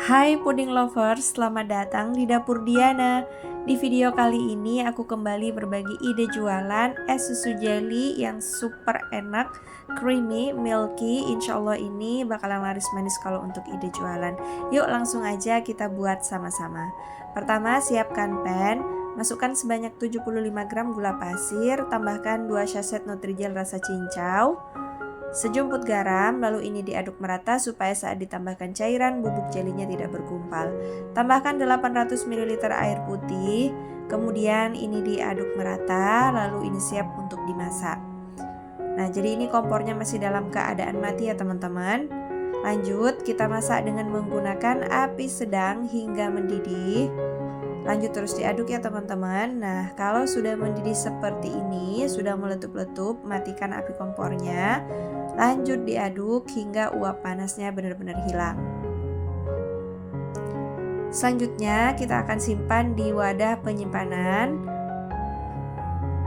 Hai puding lovers, selamat datang di dapur Diana. Di video kali ini aku kembali berbagi ide jualan es susu jelly yang super enak, creamy, milky. Insya Allah ini bakalan laris manis kalau untuk ide jualan. Yuk langsung aja kita buat sama-sama. Pertama, siapkan pan. Masukkan sebanyak 75 gram gula pasir, tambahkan 2 sachet Nutrijel rasa cincau, sejumput garam, lalu ini diaduk merata supaya saat ditambahkan cairan bubuk jelinya tidak bergumpal. Tambahkan 800 ml air putih, kemudian ini diaduk merata, lalu ini siap untuk dimasak. Nah, jadi ini kompornya masih dalam keadaan mati ya teman-teman. Lanjut, kita masak dengan menggunakan api sedang hingga mendidih. Lanjut terus diaduk ya teman-teman. Nah, kalau sudah mendidih seperti ini, sudah meletup-letup, matikan api kompornya. Lanjut diaduk hingga uap panasnya benar-benar hilang. Selanjutnya kita akan simpan di wadah penyimpanan.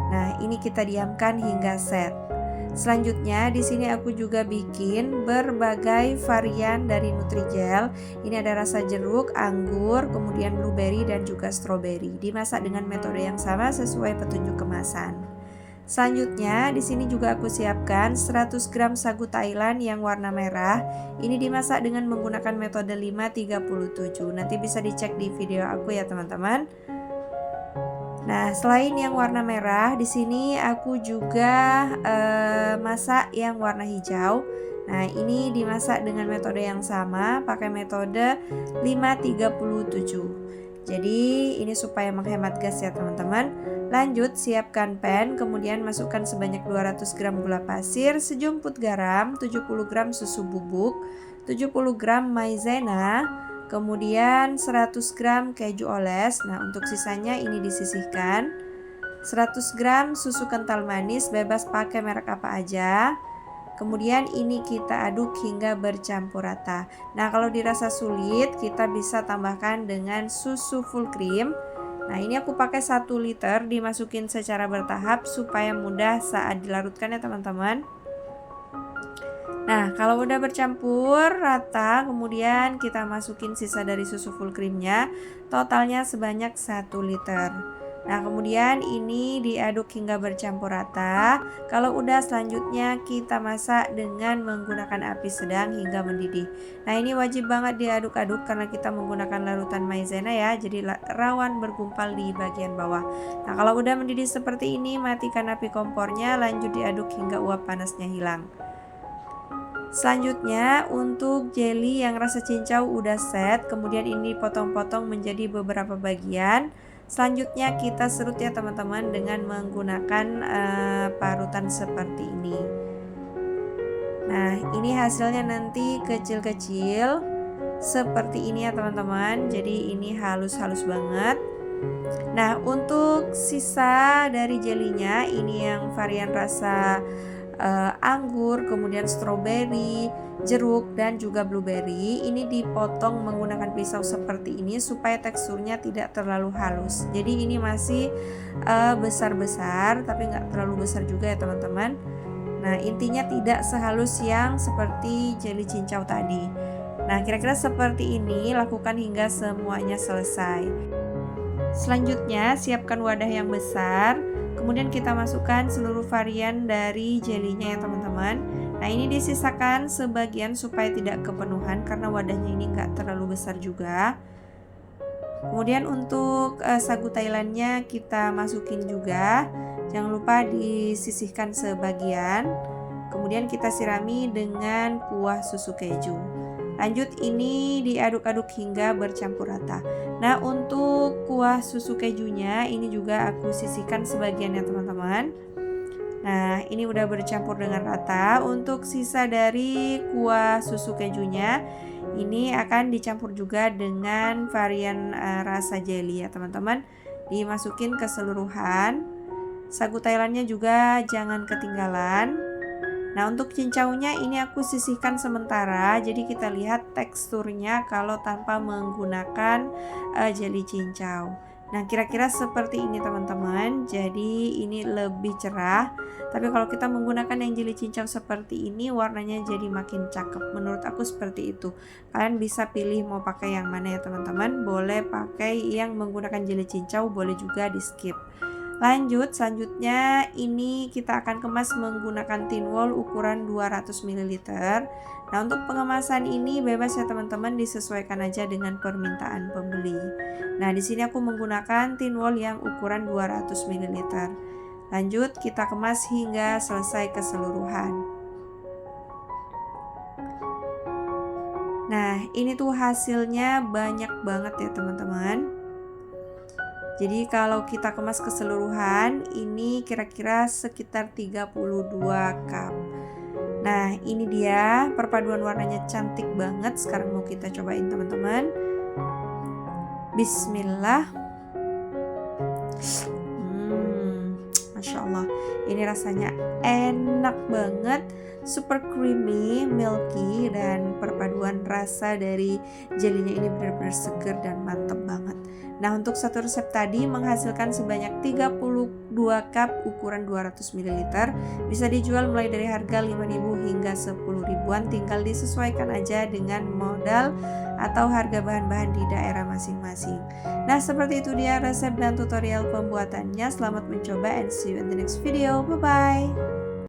Nah, ini kita diamkan hingga set. Selanjutnya di sini aku juga bikin berbagai varian dari Nutrijel. Ini ada rasa jeruk, anggur, kemudian blueberry dan juga stroberi. Dimasak dengan metode yang sama sesuai petunjuk kemasan. Selanjutnya di sini juga aku siapkan 100 gram sagu Thailand yang warna merah. Ini dimasak dengan menggunakan metode 537. Nanti bisa dicek di video aku ya teman-teman. Nah, selain yang warna merah, di sini aku juga masak yang warna hijau. Nah, ini dimasak dengan metode yang sama, pakai metode 537. Jadi, ini supaya menghemat gas ya, teman-teman. Lanjut, siapkan pan, kemudian masukkan sebanyak 200 gram gula pasir, sejumput garam, 70 gram susu bubuk, 70 gram maizena, kemudian 100 gram keju oles. Nah, untuk sisanya ini disisihkan. 100 gram susu kental manis, bebas pakai merek apa aja. Kemudian ini kita aduk hingga bercampur rata. Nah, kalau dirasa sulit, kita bisa tambahkan dengan susu full cream. Nah, ini aku pakai 1 liter, dimasukin secara bertahap supaya mudah saat dilarutkan ya teman-teman. Nah, kalau udah bercampur rata, kemudian kita masukin sisa dari susu full creamnya, totalnya sebanyak 1 liter. Nah, kemudian ini diaduk hingga bercampur rata. Kalau udah, selanjutnya kita masak dengan menggunakan api sedang hingga mendidih. Nah, ini wajib banget diaduk-aduk karena kita menggunakan larutan maizena ya, jadi rawan bergumpal di bagian bawah. Nah, kalau udah mendidih seperti ini, matikan api kompornya, lanjut diaduk hingga uap panasnya hilang. Selanjutnya untuk jelly yang rasa cincau udah set, kemudian ini potong-potong menjadi beberapa bagian. Selanjutnya kita serut ya teman-teman dengan menggunakan parutan seperti ini. Nah, ini hasilnya nanti kecil-kecil seperti ini ya teman-teman. Jadi ini halus-halus banget. Nah, untuk sisa dari jelinya ini yang varian rasa anggur, kemudian stroberi, jeruk dan juga blueberry. Ini dipotong menggunakan pisau seperti ini supaya teksturnya tidak terlalu halus. Jadi ini masih besar-besar tapi nggak terlalu besar juga ya teman-teman. Nah, intinya tidak sehalus yang seperti jelly cincau tadi. Nah, kira-kira seperti ini, lakukan hingga semuanya selesai. Selanjutnya, siapkan wadah yang besar. Kemudian kita masukkan seluruh varian dari jelinya ya teman-teman. Nah, ini disisakan sebagian supaya tidak kepenuhan karena wadahnya ini nggak terlalu besar juga. Kemudian untuk sagu Thailandnya kita masukin juga. Jangan lupa disisihkan sebagian. Kemudian kita sirami dengan kuah susu keju. Lanjut ini diaduk-aduk hingga bercampur rata. Nah, untuk kuah susu kejunya ini juga aku sisihkan sebagian ya teman-teman. Nah, ini udah bercampur dengan rata. Untuk sisa dari kuah susu kejunya ini akan dicampur juga dengan varian rasa jelly ya teman-teman. Dimasukin keseluruhan. Sagu Thailandnya juga jangan ketinggalan. Nah, untuk cincaunya ini aku sisihkan sementara, jadi kita lihat teksturnya kalau tanpa menggunakan jelly cincau. Nah, kira-kira seperti ini teman-teman. Jadi ini lebih cerah. Tapi kalau kita menggunakan yang jeli cincau seperti ini, warnanya jadi makin cakep. Menurut aku seperti itu. Kalian bisa pilih mau pakai yang mana ya teman-teman. Boleh pakai yang menggunakan jeli cincau, boleh juga di skip. Lanjut, selanjutnya ini kita akan kemas menggunakan tin wall ukuran 200 ml. Nah, untuk pengemasan ini bebas ya teman-teman, disesuaikan aja dengan permintaan pembeli. Nah, di sini aku menggunakan tin wall yang ukuran 200 ml. Lanjut, kita kemas hingga selesai keseluruhan. Nah, ini tuh hasilnya banyak banget ya teman-teman. Jadi kalau kita kemas keseluruhan, ini kira-kira sekitar 32 cup. Nah, ini dia perpaduan warnanya cantik banget. Sekarang mau kita cobain teman-teman. Bismillah. Masya Allah, ini rasanya enak banget, super creamy, milky, dan perpaduan rasa dari jelinya ini benar-benar seger dan mantep banget. Nah, untuk satu resep tadi menghasilkan sebanyak 32 cup ukuran 200 ml. Bisa dijual mulai dari harga 5.000 hingga 10 ribuan, tinggal disesuaikan aja dengan modal atau harga bahan-bahan di daerah masing-masing. Nah, seperti itu dia resep dan tutorial pembuatannya. Selamat mencoba and see you in the next video. Bye-bye.